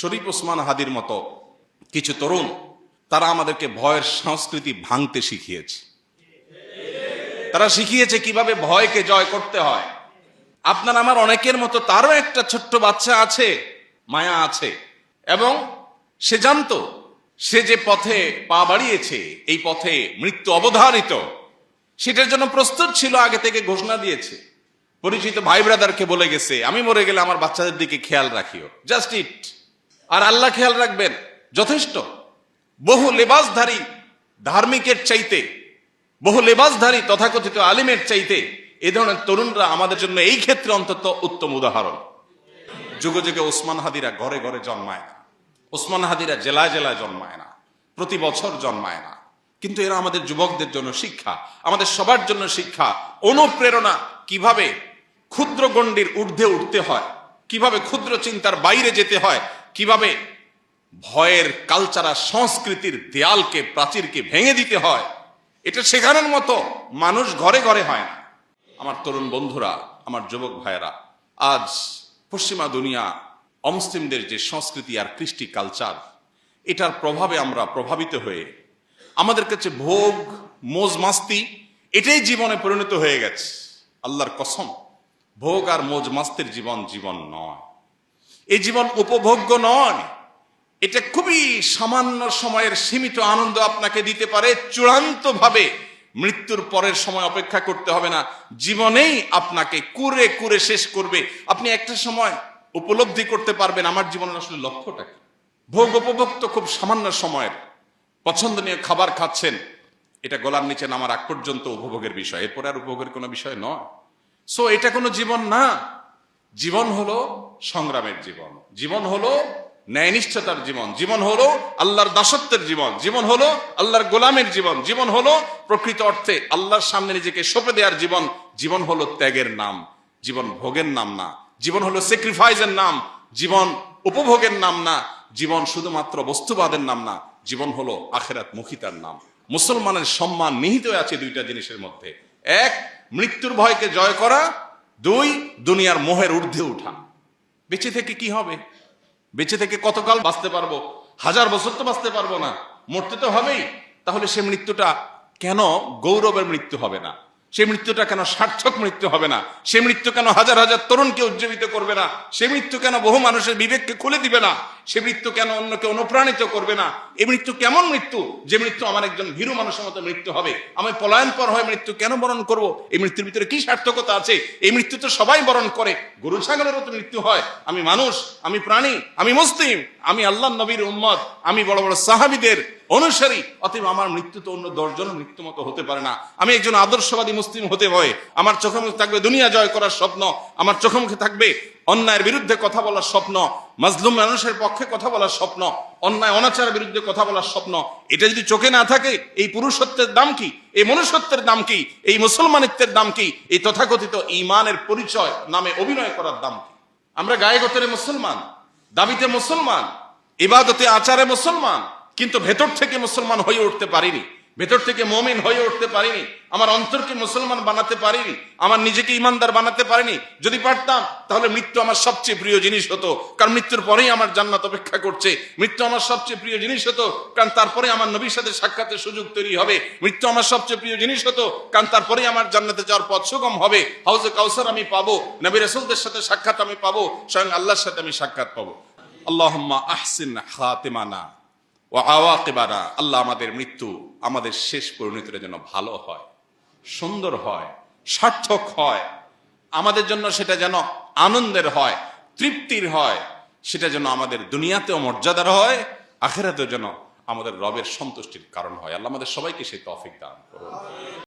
শরীফ ওসমান হাদির মতো কিছু তরুণ তারা আমাদেরকে ভয়ের সংস্কৃতি ভাঙতে শিখিয়েছে। তারা শিখিয়েছে কিভাবে ভয়কে জয় করতে হয়। আপনার আমার অনেকের মতো তারও একটা ছোট্ট বাচ্চা আছে, মায়া আছে, এবং সে জানতো সে যে পথে পা বাড়িয়েছে এই পথে মৃত্যু অবধারিত, সেটার জন্য প্রস্তুত ছিল, আগে থেকে ঘোষণা দিয়েছে। পরিচিত ভাই ব্রাদারকে বলে গেছে, আমি মরে গেলে আমার বাচ্চাদের দিকে খেয়াল রাখিও, জাস্ট ইট, আর আল্লাহ খেয়াল রাখবেন, যথেষ্ট। বহু লেবাসধারী ধার্মিকের চাইতে, বহু লেবাসধারী তথাকথিত আলিমের চাইতে এ ধরনের তরুণরা আমাদের জন্য এই ক্ষেত্রে অন্তত উত্তম উদাহরণ। যুগে যুগে ওসমান হাদিরা ঘরে ঘরে জন্মায় না, ওসমান হাদিরা জেলায় জেলায় জন্মায় না, প্রতি বছর জন্মায় না, কিন্তু এরা আমাদের যুবকদের জন্য শিক্ষা, আমাদের সবার জন্য শিক্ষা, অনুপ্রেরণা, কিভাবে ক্ষুদ্র গণ্ডির ঊর্ধ্বে উঠতে হয়, কিভাবে ক্ষুদ্র চিন্তার বাইরে যেতে হয়, কিভাবে ভয়ের কালচারাল সংস্কৃতির দেয়ালকে, প্রাচীরকে ভেঙে দিতে হয়। এটা শেখানোর মতো মানুষ ঘরে ঘরে হয় না। আমার তরুণ বন্ধুরা, আমার যুবক ভাইয়েরা, আজ পশ্চিমা দুনিয়া, অমুসলিমদের যে সংস্কৃতি আর কৃষ্টি কালচার, এটার প্রভাবে আমরা প্রভাবিত হয়ে আমাদের কাছে ভোগ, মোজ মাস্তি এটাই জীবনে পরিণত হয়ে গেছে। আল্লাহর কসম, ভোগ আর মোজ মাস্তির জীবন জীবন নয়, এই জীবন উপভোগ্য নয়। এটা খুবই সামান্য সময়ের সীমিত আনন্দ আপনাকে দিতে পারে, চূড়ান্ত ভাবে মৃত্যুর পরের সময় অপেক্ষা করতে হবে না, জীবনেই আপনাকে কুরে কুরে শেষ করবে। আপনি একটা সময় উপলব্ধি করতে পারবেন আমার জীবনের আসলে লক্ষ্যটা কি। ভোগ উপভোগ তো খুব সামান্য সময়ের, পছন্দনীয় খাবার খাচ্ছেন, এটা গলার নিচে নামার আগ পর্যন্ত উপভোগের বিষয়, এরপরে আর উপভোগের কোনো বিষয় নয়। সো এটা কোনো জীবন না। জীবন হলো সংগ্রামের জীবন, জীবন হলো ন্যায়নিষ্ঠতার জীবন, জীবন হলো আল্লাহর দাসত্বের জীবন, জীবন হলো আল্লাহর গোলামের জীবন, জীবন হলো প্রকৃত অর্থে আল্লাহর সামনে নিজেকে সঁপে দেওয়ার জীবন। জীবন হলো ত্যাগের নাম, জীবন ভোগের নাম না। জীবন হলো স্যাক্রিফাইসের নাম, জীবন উপভোগের নাম না। জীবন শুধুমাত্র বস্তুবাদের নাম না, জীবন হলো আখিরাত মুখিতার নাম। মুসলমানের সম্মান নিহিত আছে দুইটা জিনিসের মধ্যে, এক মৃত্যুর ভয়কে জয় করা, দুই দুনিয়ার মোহের ঊর্ধ্বে উঠা। বেঁচে থেকে কি হবে? বেঁচে থেকে কতকাল বাঁচতে পারবো? 1000 বছর তো বাঁচতে পারবো না, মরতে তো হবেই। তাহলে সে মৃত্যুটা কেন গৌরবের মৃত্যু হবে না? সে মৃত্যুটা কেন সার্থক মৃত্যু হবে না? সে মৃত্যু কেন হাজার হাজার তরুণকে উজ্জীবিত করবে না? সে মৃত্যু কেন বহু মানুষের বিবেককে খুলে দিবে না? সে মৃত্যু কেন অন্যকে অনুপ্রাণিত করবে না? এই মৃত্যু কেমন মৃত্যু যে মৃত্যু আমার একজন ভীরু মানুষের মতো মৃত্যু হবে? আমি পলায়ন পর হয়ে মৃত্যু কেন বরণ করব? এই মৃত্যুর ভিতরে কি সার্থকতা আছে? এই মৃত্যু তো সবাই বরণ করে, গরু ছাগলেরও তো মৃত্যু হয়। আমি মানুষ, আমি প্রাণী, আমি মুসলিম, আমি আল্লাহর নবীর উম্মত, আমি বড় বড় সাহাবীদের অনুসারী, অতএব আমার মৃত্যু তো অন্য 10 জনের মৃত্যু মতো হতে পারে না। আমি একজন আদর্শবাদী মুসলিম হতে হয়। আমার চোখে মুখে থাকবে দুনিয়া জয় করার স্বপ্ন, আমার চোখে মুখে থাকবে অন্যায়ের বিরুদ্ধে কথা বলার স্বপ্ন, মাজলুম মানুষের পক্ষে কথা বলার স্বপ্ন, অন্যায় অনাচারের বিরুদ্ধে কথা বলার স্বপ্ন। এটা যদি চোখে না থাকে, এই পুরুষত্বের দাম কি? এই মনুষ্যত্বের দাম কি? এই মুসলমানিত্বের দাম কি? এই তথাকথিত ঈমানের পরিচয় নামে অভিনয় করার দাম কি? আমরা গায়ে গোতরে মুসলমান, দাবিতে মুসলমান, ইবাদতে আচারে মুসলমান, কিন্তু ভেতর থেকে মুসলমান হয়ে উঠতে পারিনি, ভেতর থেকে মুমিন হয়ে উঠতে পারিনি, আমার অন্তরকে মুসলমান বানাতে পারিনি, আমার নিজেকে ইমানদার বানাতে পারিনি। যদি পারতাম তাহলে মৃত্যু আমার সবচেয়ে প্রিয় জিনিস হতো, কারণ মৃত্যুর পরেই আমার জান্নাত অপেক্ষা করছে। মৃত্যু আমার সবচেয়ে প্রিয় জিনিস হতো, কারণ তারপরে আমার নবীর সাথে সাক্ষাতের সুযোগ তৈরি হবে। মৃত্যু আমার সবচেয়ে প্রিয় জিনিস হতো, কারণ তারপরেই আমার জান্নাতে যাওয়ার পথ সুগম হবে। হাউজে কাউসার আমি পাবো, নবী রাসূলদের সাথে সাক্ষাৎ আমি পাবো, স্বয়ং আল্লাহর সাথে আমি সাক্ষাৎ পাবো। আল্লাহুম্মা আহসিন খাতিমানা ওয়া আওয়াকিবানা। আল্লাহ আমাদের মৃত্যু, আমাদের শেষ পরিণতিটা যেন ভালো হয়, সুন্দর হয়, সার্থক হয়, আমাদের জন্য সেটা যেন আনন্দের হয়, তৃপ্তির হয়, সেটা যেন আমাদের দুনিয়াতেও মর্যাদার হয়, আখিরাতেও যেন আমাদের রবের সন্তুষ্টির কারণ হয়। আল্লাহ আমাদের সবাইকে সেই তৌফিক দান করুন।